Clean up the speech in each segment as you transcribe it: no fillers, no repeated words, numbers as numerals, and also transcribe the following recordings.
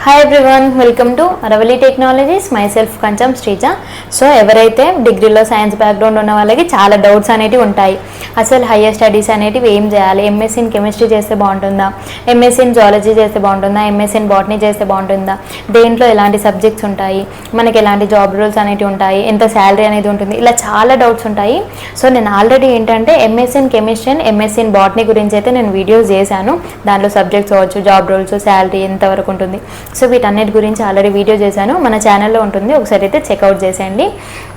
Hi everyone, welcome to Aravali technologies. Myself కొంచెం Sreeja. So ఎవరైతే డిగ్రీలో సైన్స్ బ్యాక్గ్రౌండ్ ఉన్న వాళ్ళకి చాలా డౌట్స్ అనేవి ఉంటాయి. అసలు హయ్యర్ స్టడీస్ అనేటివి ఏం చేయాలి, ఎంఎస్సీ ఇన్ కెమిస్ట్రీ చేస్తే బాగుంటుందా, ఎంఎస్సీ ఇన్ జువాలజీ చేస్తే బాగుంటుందా, ఎంఎస్సీ ఇన్ బాటనీ చేస్తే బాగుంటుందా, దేంట్లో ఎలాంటి సబ్జెక్ట్స్ ఉంటాయి, మనకి ఎలాంటి జాబ్ రోల్స్ అనేవి ఉంటాయి, ఎంత శాలరీ అనేది ఉంటుంది, ఇలా చాలా డౌట్స్ ఉంటాయి. సో నేను ఆల్రెడీ ఏంటంటే MSc in chemistry and MSc in botany గురించి అయితే నేను వీడియోస్ చేశాను. దాంట్లో సబ్జెక్ట్స్ అవ్వచ్చు, జాబ్ రోల్స్, శాలరీ ఎంతవరకు ఉంటుంది, సో వీటన్నిటి గురించి ఆల్రెడీ వీడియో చేశాను, మన ఛానల్లో ఉంటుంది, ఒకసారి అయితే చెక్అవుట్ చేసేయండి.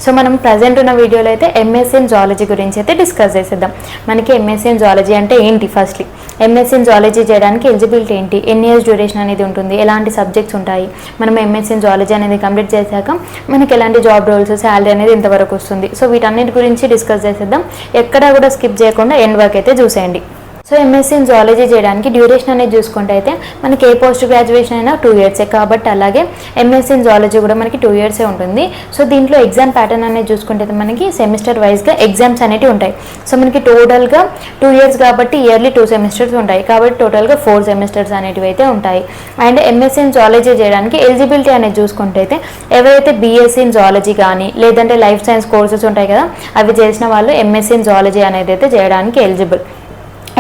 సో మనం ప్రజెంట్ ఉన్న వీడియోలో అయితే ఎంఎస్సీ ఇన్ జువాలజీ గురించి అయితే డిస్కస్ చేసేద్దాం. మనకి ఎంఎస్సీ ఇన్ జువాలజీ అంటే ఏంటి, ఫస్ట్లీ ఎంఎస్సీ ఇన్ జువాలజీ చేయడానికి ఎలిజిబిలిటీ ఏంటి, ఎన్ని ఇయర్స్ డ్యూరేషన్ అనేది ఉంటుంది, ఎలాంటి సబ్జెక్ట్స్ ఉంటాయి, మనం ఎంఎస్సీ ఇన్ జువాలజీ అనేది కంప్లీట్ చేశాక మనకి ఎలాంటి జాబ్ రోల్స్, శాలరీ అనేది ఇంతవరకు వస్తుంది. సో వీటన్నిటి గురించి డిస్కస్ చేసేద్దాం. ఎక్కడా కూడా స్కిప్ చేయకుండా ఎండ్ వరకు అయితే చూసేయండి. సో ఎంఎస్సీ ఇన్ జువాలజీ చేయడానికి డ్యూరేషన్ అనేది చూసుకుంటే అయితే మనకి ఏ పోస్ట్ గ్రాడ్యుయేషన్ అయినా 2 years కాబట్టి అలాగే ఎంఎస్సీ ఇన్ జువాలజీ కూడా మనకి 2 years ఉంటుంది. సో దీంట్లో ఎగ్జామ్ ప్యాటర్న్ అనేది చూసుకుంటే మనకి సెమిస్టర్ వైజ్గా ఎగ్జామ్స్ అనేవి ఉంటాయి. సో మనకి టోటల్గా 2 years కాబట్టి ఇయర్లీ 2 semesters ఉంటాయి, కాబట్టి టోటల్గా 4 semesters అనేటివి అయితే ఉంటాయి. అండ్ ఎంఎస్సీ ఇన్ జువాలజీ చేయడానికి ఎలిజిబిలిటీ అనేది చూసుకుంటే అయితే ఎవరైతే బీఎస్సీ ఇన్ జువాలజీ కానీ లేదంటే లైఫ్ సైన్స్ కోర్సెస్ ఉంటాయి కదా, అవి చేసిన వాళ్ళు ఎంఎస్సీ ఇన్ జువాలజీ అనేది అయితే చేయడానికి ఎలిజిబుల్.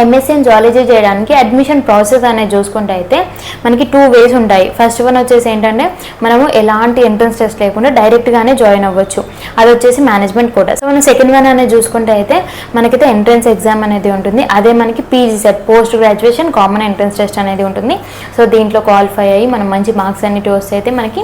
ఎంఎస్సీ ఇన్ జువాలజీ చేయడానికి అడ్మిషన్ ప్రాసెస్ అనేది చూసుకుంటే అయితే మనకి 2 ways ఉంటాయి. ఫస్ట్ వన్ వచ్చేసి ఏంటంటే మనము ఎలాంటి ఎంట్రన్స్ టెస్ట్ లేకుండా డైరెక్ట్గానే జాయిన్ అవ్వచ్చు, అది వచ్చేసి మేనేజ్మెంట్ కోటా. సో మనం సెకండ్ వన్ అనేది చూసుకుంటే అయితే మనకైతే ఎంట్రన్స్ ఎగ్జామ్ అనేది ఉంటుంది, అదే మనకి PGCET post graduation common entrance test అనేది ఉంటుంది. సో దీంట్లో క్వాలిఫై అయ్యి మనం మంచి మార్క్స్ అనేవి వస్తే అయితే మనకి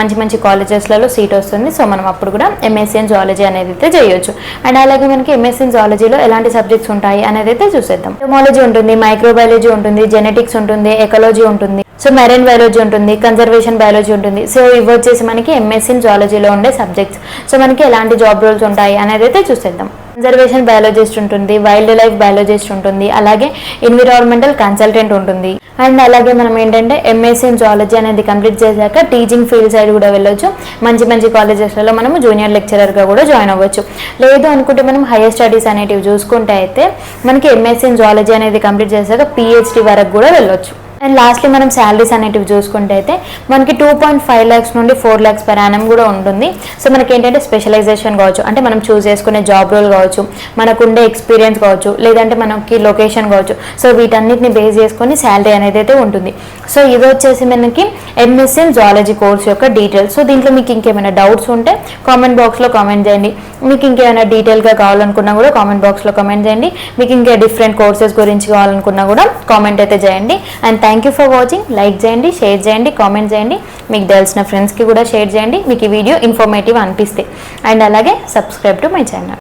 మంచి మంచి కాలేజెస్లలో సీట్ వస్తుంది. సో మనం అప్పుడు కూడా ఎంఎస్సీ ఇన్ జువాలజీ అనేది అయితే చేయొచ్చు. అండ్ అలాగే మనకి ఎంఎస్సీ ఇన్ జువాలజీలో ఎలాంటి సబ్జెక్ట్స్ ఉంటాయి అనేది అయితే చూసేద్దాం. ఎంటోమాలజీ ఉంటుంది, మైక్రోబయాలజీ ఉంటుంది, జెనెటిక్స్ ఉంటుంది, ఎకాలజీ ఉంటుంది, సో మెరైన్ బయాలజీ ఉంటుంది, కన్జర్వేషన్ బయాలజీ ఉంటుంది. సో ఇవి వచ్చేసి మనకి ఎంఎస్సీ ఇన్ జువాలజీలో ఉండే సబ్జెక్ట్స్. సో మనకి ఎలాంటి జాబ్ రోల్స్ ఉంటాయి అనేది అయితే చూసేద్దాం. కన్జర్వేషన్ బయాలజిస్ట్ ఉంటుంది, వైల్డ్ లైఫ్ బయాలజిస్ట్ ఉంటుంది, అలాగే ఎన్విరాన్మెంటల్ కన్సల్టెంట్ ఉంటుంది. అండ్ అలాగే మనం ఏంటంటే ఎంఎస్సీ ఇన్ జువాలజీ అనేది కంప్లీట్ చేశాక టీచింగ్ ఫీల్డ్ సైడ్ కూడా వెళ్ళొచ్చు. మంచి మంచి కాలేజెస్లలో మనము జూనియర్ లెక్చరర్గా కూడా జాయిన్ అవ్వచ్చు. లేదు అనుకుంటే మనం హైయర్ స్టడీస్ అనేటివి చూసుకుంటే అయితే మనకి ఎంఎస్సీ ఇన్ జువాలజీ అనేది కంప్లీట్ చేశాక పిహెచ్డి వరకు కూడా వెళ్ళొచ్చు. అండ్ లాస్ట్లీ మనం శాలరీస్ అనేటివి చూసుకుంటే అయితే మనకి 2.5 lakhs నుండి 4 lakhs per annum కూడా ఉంటుంది. సో మనకి ఏంటంటే స్పెషలైజేషన్ కావచ్చు, అంటే మనం చూస్ చేసుకునే జాబ్ రోల్ కావచ్చు, మనకు ఉండే ఎక్స్పీరియన్స్ కావచ్చు, లేదంటే మనకి లొకేషన్ కావచ్చు. సో వీటన్నిటిని బేస్ చేసుకొని శాలరీ అనేది అయితే ఉంటుంది. సో ఇది వచ్చేసి మనకి ఎంఎస్సీ ఇన్ జువాలజీ కోర్స్ యొక్క డీటెయిల్స్. సో దీంట్లో మీకు ఇంకేమైనా డౌట్స్ ఉంటే కామెంట్ బాక్స్లో కామెంట్ చేయండి. మీకు ఇంకేమైనా డీటెయిల్గా కావాలనుకున్నా కూడా కామెంట్ బాక్స్లో కామెంట్ చేయండి. మీకు ఇంకా డిఫరెంట్ కోర్సెస్ గురించి కావాలనుకున్నా కూడా కామెంట్ అయితే చేయండి. And thank you for watching. Like చేయండి, షేర్ చేయండి, కామెంట్ చేయండి, మీకు తెలిసిన ఫ్రెండ్స్కి కూడా షేర్ చేయండి మీకు ఈ వీడియో ఇన్ఫర్మేటివ్ అనిపిస్తే. అండ్ అలాగే సబ్స్క్రైబ్ టు మై ఛానల్.